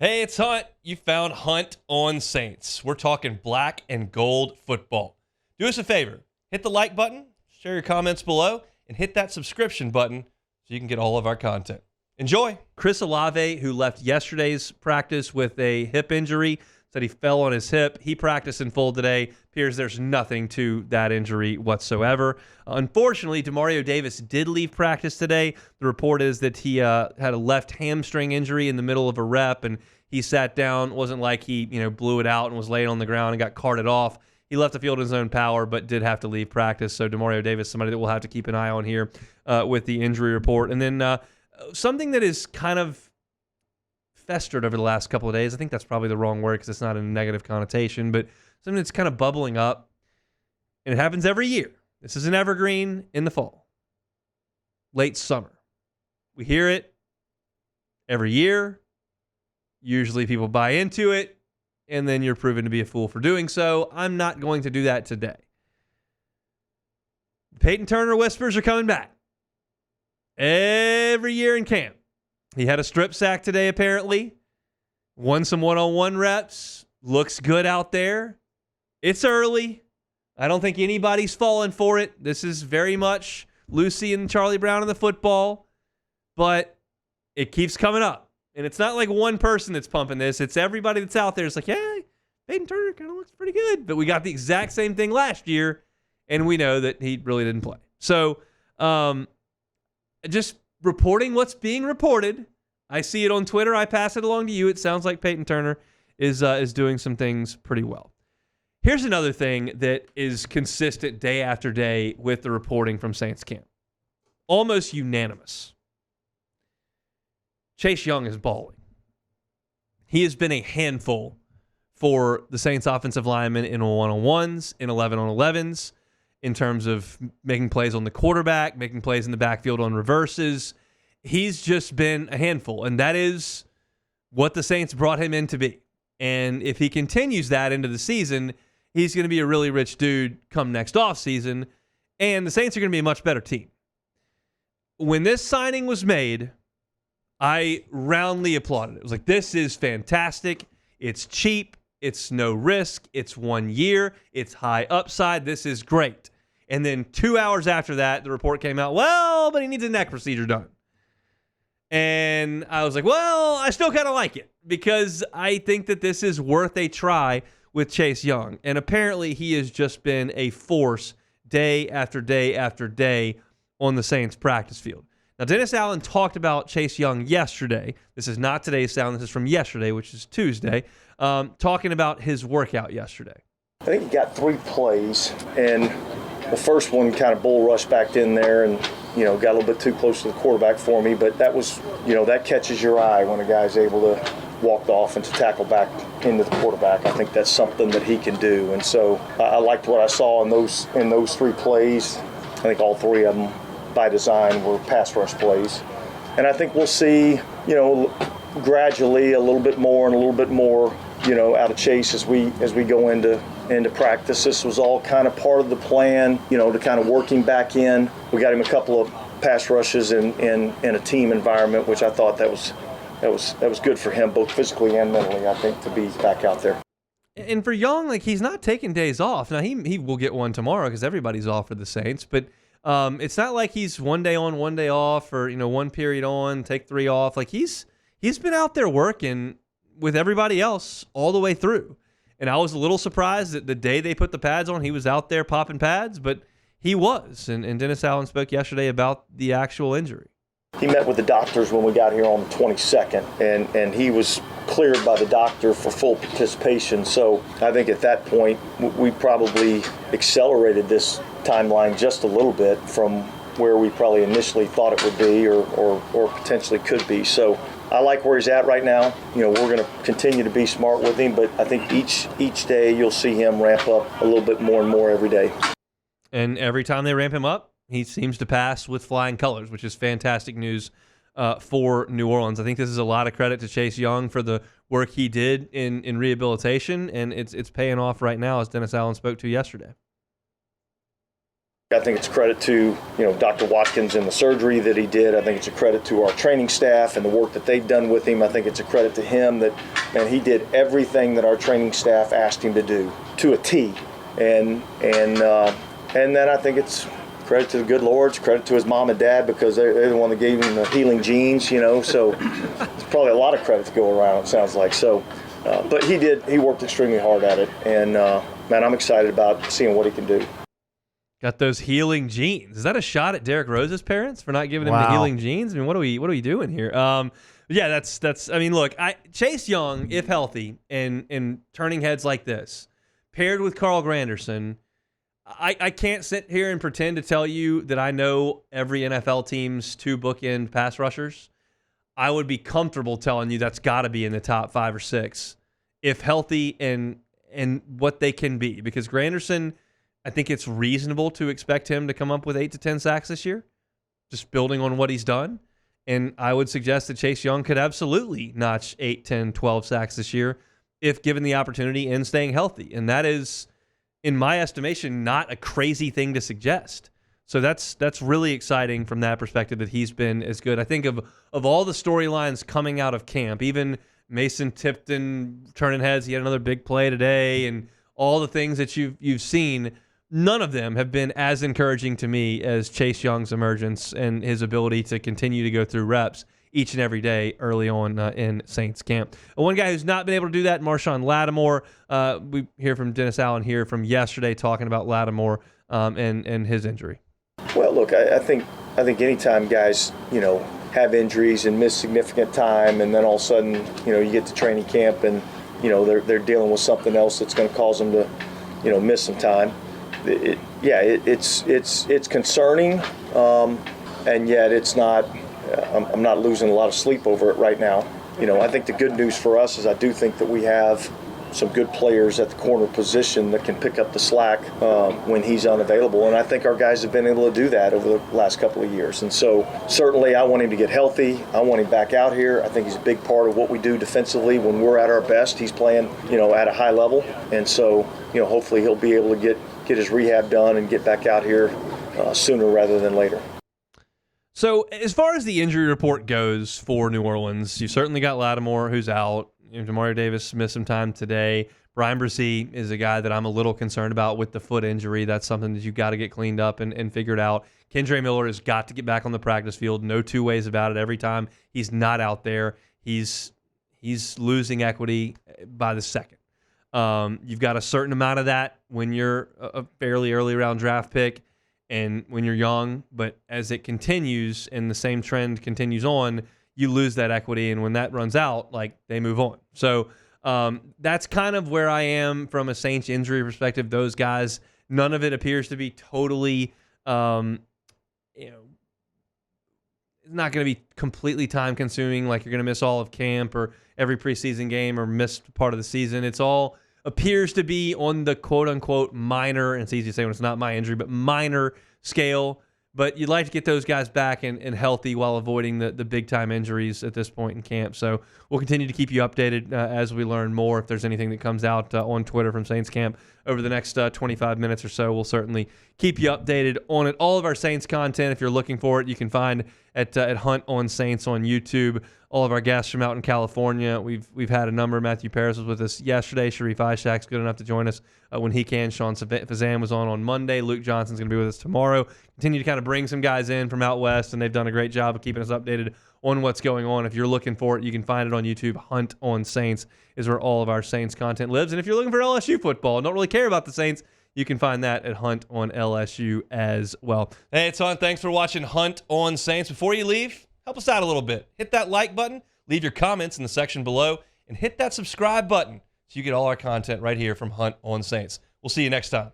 Hey, it's Hunt. You found Hunt on Saints. We're talking black and gold football. Do us a favor. Hit the like button, share your comments below, and hit that subscription button so you can get all of our content. Enjoy. Chris Olave, who left yesterday's practice with a hip injury, said he fell on his hip. He practiced in full today. Appears there's nothing to that injury whatsoever. Unfortunately, Demario Davis did leave practice today. The report is that he had a left hamstring injury in the middle of a rep, and he sat down. It wasn't like he blew it out and was laying on the ground and got carted off. He left the field in his own power, but did have to leave practice. So Demario Davis, somebody that we'll have to keep an eye on here with the injury report. And then something that is kind of festered over the last couple of days. I think that's probably the wrong word because it's not a negative connotation, but something that's kind of bubbling up. And it happens every year. This is an evergreen in the fall, late summer. We hear it every year. Usually people buy into it, and then you're proven to be a fool for doing so. I'm not going to do that today. Peyton Turner whispers are coming back every year in camp. He had a strip sack today, apparently. Won some one-on-one reps. Looks good out there. It's early. I don't think anybody's falling for it. This is very much Lucy and Charlie Brown in the football. But it keeps coming up. And it's not like one person that's pumping this. It's everybody that's out there. It's like, yeah, Peyton Turner kind of looks pretty good. But we got the exact same thing last year, and we know that he really didn't play. So just reporting what's being reported. I see it on Twitter. I pass it along to you. It sounds like Peyton Turner is doing some things pretty well. Here's another thing that is consistent day after day with the reporting from Saints camp. Almost unanimous. Chase Young is balling. He has been a handful for the Saints offensive linemen in one-on-ones, in 11-on-11s, in terms of making plays on the quarterback, making plays in the backfield on reverses. He's just been a handful, and that is what the Saints brought him in to be. And if he continues that into the season, he's going to be a really rich dude come next offseason, and the Saints are going to be a much better team. When this signing was made, I roundly applauded it. It was like, this is fantastic. It's cheap. It's no risk. It's 1 year. It's high upside. This is great. And then 2 hours after that, the report came out, well, but he needs a neck procedure done. And I was like, well, I still kind of like it because I think that this is worth a try with Chase Young. And apparently he has just been a force day after day after day on the Saints practice field. Now, Dennis Allen talked about Chase Young yesterday. This is not today's sound. This is from yesterday, which is Tuesday, talking about his workout yesterday. I think he got 3 plays, and the first one kind of bull rushed back in there and, got a little bit too close to the quarterback for me. But that was, that catches your eye when a guy's able to walk the offensive tackle back into the quarterback. I think that's something that he can do. And so I liked what I saw in those 3 plays. I think all 3 of them by design were pass rush plays. And I think we'll see, gradually a little bit more and a little bit more, out of Chase as we go into practice. This was all kind of part of the plan, to kind of work him back in. We got him a couple of pass rushes in a team environment, which I thought that was good for him, both physically and mentally, I think, to be back out there. And for Young, he's not taking days off. Now, he will get one tomorrow because everybody's off for the Saints, but it's not like he's 1 day on, 1 day off, or 1 period on, take 3 off. He's been out there working with everybody else all the way through. And I was a little surprised that the day they put the pads on, he was out there popping pads, but he was. And Dennis Allen spoke yesterday about the actual injury. He met with the doctors when we got here on the 22nd, and he was cleared by the doctor for full participation. So I think at that point, we probably accelerated this timeline just a little bit from where we probably initially thought it would be or potentially could be. So I like where he's at right now. We're going to continue to be smart with him, but I think each day you'll see him ramp up a little bit more and more every day. And every time they ramp him up, he seems to pass with flying colors, which is fantastic news for New Orleans. I think this is a lot of credit to Chase Young for the work he did in rehabilitation, and it's paying off right now, as Dennis Allen spoke to yesterday. I think it's a credit to, Dr. Watkins and the surgery that he did. I think it's a credit to our training staff and the work that they've done with him. I think it's a credit to him that, man, he did everything that our training staff asked him to do to a T. And then I think it's credit to the good Lord, it's credit to his mom and dad, because they're the one that gave him the healing genes, so it's probably a lot of credit to go around, it sounds like. So, but he worked extremely hard at it, and man, I'm excited about seeing what he can do. Got those healing genes. Is that a shot at Derrick Rose's parents for not giving him the healing genes? I mean, what are we doing here? Yeah, that's. I mean, look, Chase Young, if healthy, and turning heads like this, paired with Carl Granderson, I can't sit here and pretend to tell you that I know every NFL team's 2 bookend pass rushers. I would be comfortable telling you that's got to be in the top 5 or 6, if healthy and what they can be. Because Granderson, I think it's reasonable to expect him to come up with 8 to 10 sacks this year, just building on what he's done. And I would suggest that Chase Young could absolutely notch 8, 10, 12 sacks this year if given the opportunity and staying healthy. And that is, in my estimation, not a crazy thing to suggest. So that's really exciting from that perspective that he's been as good. I think of all the storylines coming out of camp, even Mason Tipton turning heads, he had another big play today, and all the things that you've seen, none of them have been as encouraging to me as Chase Young's emergence and his ability to continue to go through reps each and every day early on in Saints camp. One guy who's not been able to do that, Marshon Lattimore. We hear from Dennis Allen here from yesterday talking about Lattimore and his injury. Well, look, I think anytime guys, have injuries and miss significant time, and then all of a sudden, you get to training camp and, they're dealing with something else that's going to cause them to, miss some time. It's concerning, and yet it's not. I'm not losing a lot of sleep over it right now. I think the good news for us is I do think that we have some good players at the corner position that can pick up the slack when he's unavailable. And I think our guys have been able to do that over the last couple of years. And so certainly I want him to get healthy. I want him back out here. I think he's a big part of what we do defensively. When we're at our best, he's playing, at a high level. And so, hopefully he'll be able to get his rehab done and get back out here sooner rather than later. So as far as the injury report goes for New Orleans, you certainly got Lattimore, who's out. Demario Davis missed some time today. Brian Brzee is a guy that I'm a little concerned about with the foot injury. That's something that you've got to get cleaned up and figured out. Kendre Miller has got to get back on the practice field. No two ways about it. Every time he's not out there, he's losing equity by the second. You've got a certain amount of that when you're a fairly early round draft pick and when you're young, but as it continues and the same trend continues on, you lose that equity, and when that runs out, they move on. So that's kind of where I am from a Saints injury perspective. Those guys, none of it appears to be totally, it's not going to be completely time consuming, like you're going to miss all of camp or every preseason game or miss part of the season. It's all appears to be on the quote unquote minor, and it's easy to say when it's not my injury, but minor scale. But you'd like to get those guys back and healthy while avoiding the big-time injuries at this point in camp. So we'll continue to keep you updated as we learn more. If there's anything that comes out on Twitter from Saints camp over the next 25 minutes or so, we'll certainly keep you updated on it. All of our Saints content, if you're looking for it, you can find at Hunt on Saints on YouTube. All of our guests from out in California. We've had a number. Matthew Paris was with us yesterday. Sharif Ishak's good enough to join us when he can. Sean Fazan was on Monday. Luke Johnson's going to be with us tomorrow. Continue to kind of bring some guys in from out west, and they've done a great job of keeping us updated on what's going on. If you're looking for it, you can find it on YouTube. Hunt on Saints is where all of our Saints content lives. And if you're looking for LSU football and don't really care about the Saints, you can find that at Hunt on LSU as well. Hey, it's Hunt. Thanks for watching Hunt on Saints. Before you leave, help us out a little bit. Hit that like button, leave your comments in the section below, and hit that subscribe button so you get all our content right here from Hunt on Saints. We'll see you next time.